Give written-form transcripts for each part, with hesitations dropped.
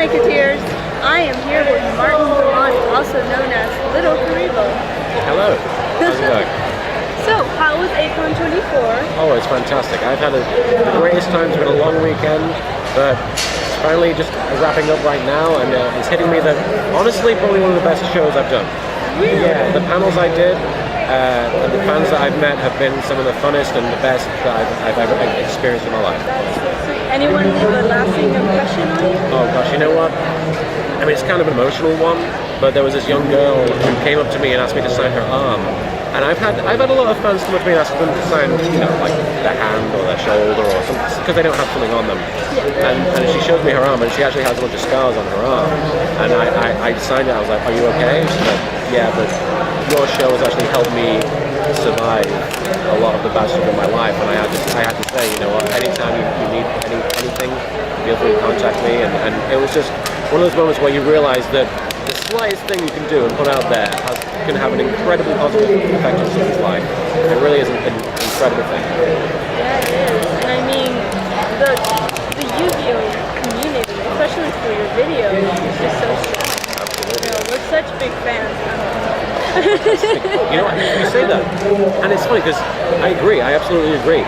Nicketeers. I am here with Martin Billany, also known as LittleKuriboh. Hello. How's it going? So, how was A-Kon 24? Oh, it's fantastic. I've had the greatest time. It's been a long weekend, but it's finally just wrapping up right now, and it's hitting me that, honestly, probably one of the best shows I've done. Really? Yeah, the panels I did, and the fans that I've met have been some of the funnest and the best that I've ever experienced in my life. That's so sweet. Anyone leave a lasting impression on you? Oh gosh, you know what? I mean, it's kind of an emotional one, but there was this young girl who came up to me and asked me to sign her arm. And I've had a lot of fans come up to me and ask them to sign, like their hand or their shoulder or something, because they don't have something on them. And she showed me her arm, and she actually has a bunch of scars on her arm. And I signed it. I was like, "Are you okay?" She said, "Yeah, but your show has actually helped me survive a lot of the bad stuff in my life." And I had to say, you know what? Anytime you need anything, feel free to contact me. And it was just one of those moments where you realize that the slightest thing you can do and put out there can have an incredibly positive effect on someone's life. It really is an incredible thing. Yeah, it is. And I mean, the Yu-Gi-Oh community, especially for your videos, is just so strong. Absolutely. You know, we're such big fans. You know, you say that, and it's funny because I agree. I absolutely agree.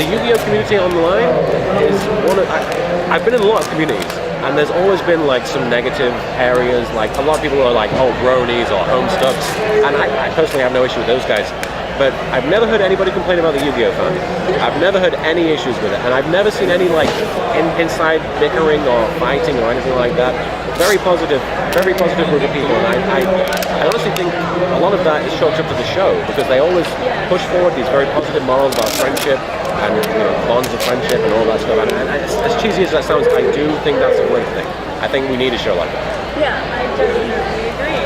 The Yu-Gi-Oh community online is one of I've been in a lot of communities, and there's always been like some negative areas. Like a lot of people are like, "Oh, bronies" or "homestucks," and I personally have no issue with those guys. But I've never heard anybody complain about the Yu-Gi-Oh fan. I've never heard any issues with it, and I've never seen any like inside bickering or fighting or anything like that. Very positive group of people, and I honestly think a lot of that is chalked up to the show because they always push forward these very positive morals about friendship and bonds of friendship and all that stuff. And as cheesy as that sounds, I do think that's a great thing. I think we need a show like that. Yeah, I definitely agree.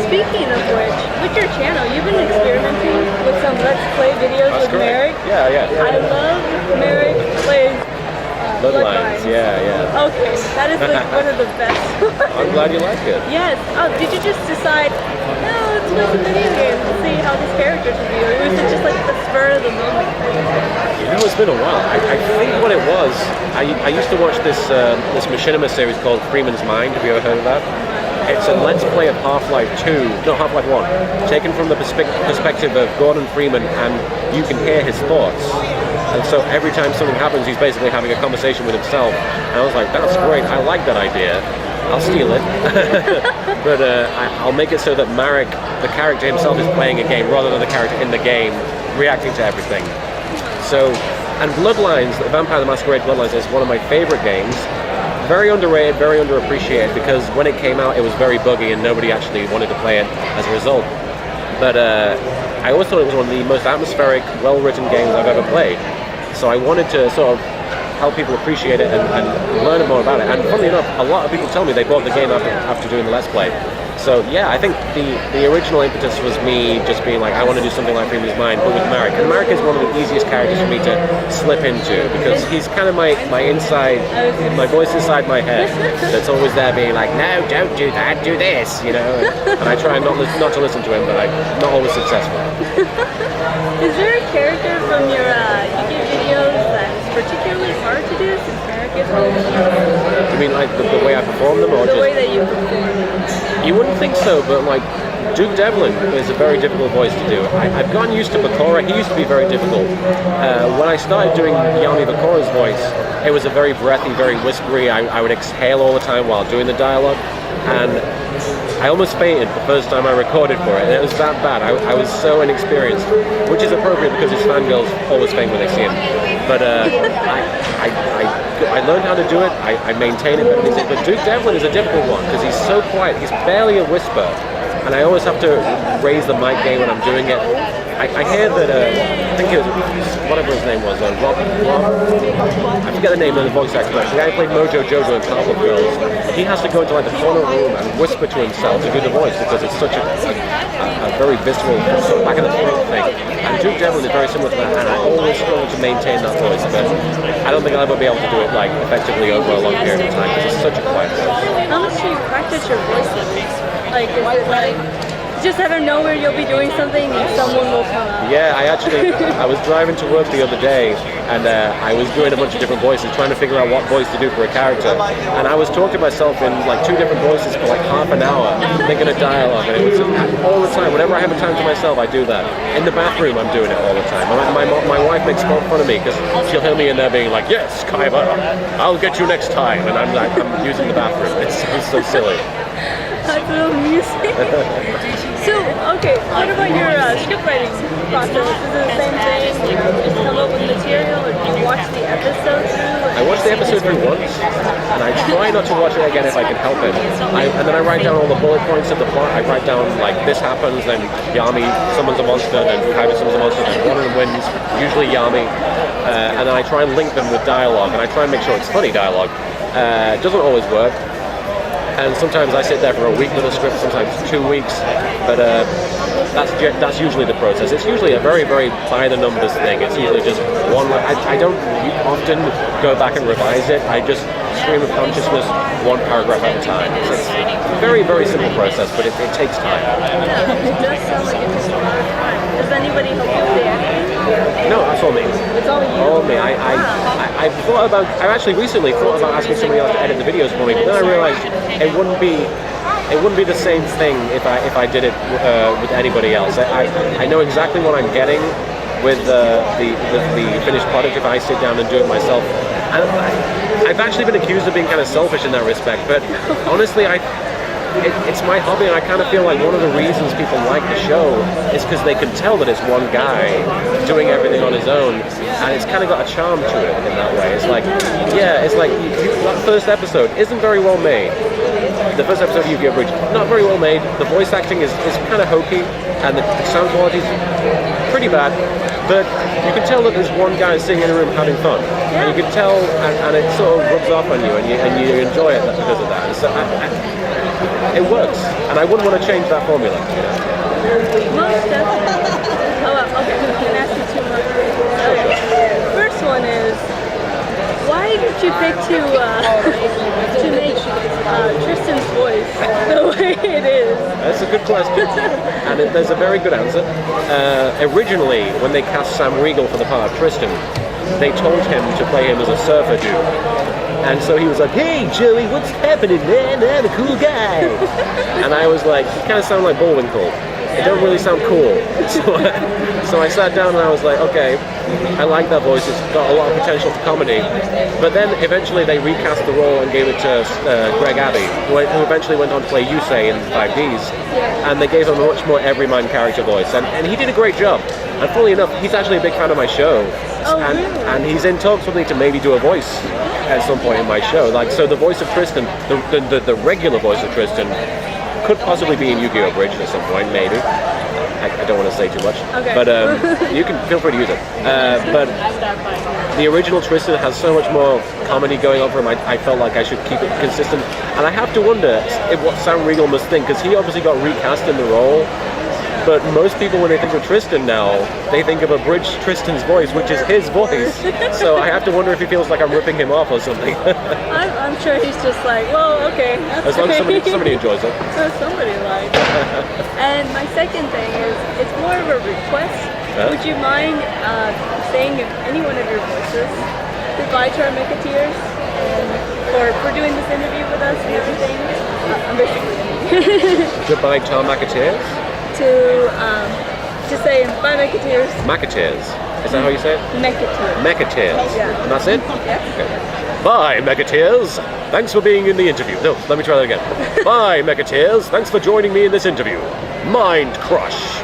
Speaking of which, with your channel, you've been experimenting with some Let's Play videos That's with correct. Merrick. Yeah. I love Merrick plays Bloodlines. Yeah. Okay, that is like one of the best. I'm glad you like it. Yes. Oh, did you just decide, no, let's play some video games and see how these characters would be? Or was it just like the spur of the moment thing? You know, it's been a while. I think what it was, I used to watch this machinima series called Freeman's Mind. Have you ever heard of that? It's a Let's Play of Half-Life 2, no, Half-Life 1, taken from the perspective of Gordon Freeman, and you can hear his thoughts. And so every time something happens, he's basically having a conversation with himself. And I was like, that's great, I like that idea. I'll steal it. But I'll make it so that Marek, the character himself, is playing a game rather than the character in the game reacting to everything. So, and Bloodlines, Vampire the Masquerade Bloodlines is one of my favorite games. Very underrated, very underappreciated, because when it came out it was very buggy and nobody actually wanted to play it as a result. But I always thought it was one of the most atmospheric, well-written games I've ever played. So I wanted to sort of help people appreciate it and learn more about it. And funnily enough, a lot of people tell me they bought the game after doing the Let's Play. So yeah, I think the original impetus was me just being like, I want to do something like Freeman's Mind, but with Marek. And Marek is one of the easiest characters for me to slip into because he's kind of my voice inside my head that's always there being like, no, don't do that, do this, And I try not to listen to him, but I'm not always successful. Is there a character from your YouTube videos that is particularly hard to do since Marek is one of them? You mean like the way I perform them, or the just way that you perform? You wouldn't think so, but like Duke Devlin is a very difficult voice to do. I've gotten used to Bakura. He used to be very difficult. When I started doing Yami Bakura's voice, it was a very breathy, very whispery. I would exhale all the time while doing the dialogue, and I almost fainted the first time I recorded for it. It was that bad. I was so inexperienced, which is appropriate because his fangirls always faint when they see him. But I learned how to do it. I maintain it better than easy. But Duke Devlin is a difficult one because he's so quiet. He's barely a whisper, and I always have to raise the mic gain when I'm doing it. I hear that, I think it was, whatever his name was, Rob, I forget the name of the voice actor, the guy who played Mojo Jojo in Powerpuff Girls. He has to go into like the corner room and whisper to himself to do the voice because it's such a very visceral, sort of back of the throat thing. And Duke Devlin is very similar to that, and I always struggle to maintain that voice, but I don't think I'll ever be able to do it like effectively over a long period of time because it's such a quiet voice. How much do you practice your voice? Like, is it like just out of nowhere you'll be doing something and someone will come out. Yeah, I was driving to work the other day, and I was doing a bunch of different voices, trying to figure out what voice to do for a character. And I was talking to myself in like 2 different voices for like half an hour, thinking of dialogue, and it was all the time. Whenever I have a time to myself, I do that. In the bathroom, I'm doing it all the time. My wife makes fun of me because she'll hear me in there being like, "Yes, Kaiba, I'll get you next time," and I'm like, I'm using the bathroom. It's so silly. That's so amusing. So, okay, what about your script writing process? Is it the same thing? You just come up with material, or do you watch the episode through? I watched the episode through once, and I try not to watch it again if I can help it. And then I write down all the bullet points of the plot. I write down, like, this happens, then Yami summons a monster, then Kaiba summons a monster, then one of them wins, usually Yami. And then I try and link them with dialogue, and I try and make sure it's funny dialogue. It doesn't always work. And sometimes I sit there for a week with a script, sometimes 2 weeks, but that's usually the process. It's usually a very, very by-the-numbers thing. It's usually just one. I don't often go back and revise it. I just stream of consciousness, 1 paragraph at a time. It's a very, very simple process, but it takes time. Yeah, it does sound like it takes a lot of time. Does anybody help you with the editing? No, that's all me. It's all you? All me. I've actually recently thought about asking somebody else to edit the videos for me, but then I realized it wouldn't be the same thing if I did it with anybody else. I know exactly what I'm getting with the finished product if I sit down and do it myself. And I've actually been accused of being kind of selfish in that respect, but honestly, it's my hobby, and I kind of feel like one of the reasons people like the show is because they can tell that it's one guy doing everything on his own, and it's kind of got a charm to it in that way. It's like, yeah, it's like that first episode isn't very well made. The first episode of Yu-Gi-Oh! Abridged, not very well made. The voice acting is kind of hokey, and the sound quality is pretty bad. But you can tell that there's one guy sitting in a room having fun, and you can tell, and it sort of rubs off on you, and you enjoy it because of that. And so it works, and I wouldn't want to change that formula. Most definitely. Oh, well, okay, I can ask you 2 more. Okay. First one is, why did you pick to make Tristan's voice the way it is? That's a good question, and there's a very good answer. Originally, when they cast Sam Riegel for the part of Tristan, they told him to play him as a surfer dude. And so he was like, "Hey, Joey, what's happening, man? I'm a cool guy." And I was like, "You kind of sound like Bullwinkle. It don't really sound cool." So I sat down and I was like, okay, I like that voice. It's got a lot of potential for comedy. But then eventually they recast the role and gave it to Greg Abbey, who eventually went on to play Yusei in 5Ds. And they gave him a much more everyman character voice. And he did a great job. And funnily enough, he's actually a big fan of my show. Oh, really? And he's in talks with me to maybe do a voice at some point in my show. Like, so the voice of Tristan, the regular voice of Tristan, could possibly be in Yu-Gi-Oh! Abridged at some point, maybe. I don't want to say too much, okay. But you can feel free to use it. But the original Tristan has so much more comedy going on for him. I felt like I should keep it consistent, and I have to wonder what Sam Riegel must think, because he obviously got recast in the role. But most people, when they think of Tristan now, they think of Abridged Tristan's voice, which is his voice. So I have to wonder if he feels like I'm ripping him off or something. I'm sure he's just like, well, okay. As long as somebody enjoys it. Somebody likes it. And my second thing is, it's more of a request. Huh? Would you mind saying any one of your voices goodbye to our Mechateers for doing this interview with us and everything? I'm basically Goodbye, Tom Macateers? To say bye Mechateers. Macateers. Is that how you say it? Mechateers. Mechateers. Yeah. And that's it? Yes. Okay. Bye, Mechateers. Thanks for being in the interview. No, let me try that again. Bye, Mechateers. Thanks for joining me in this interview. Mind Crush.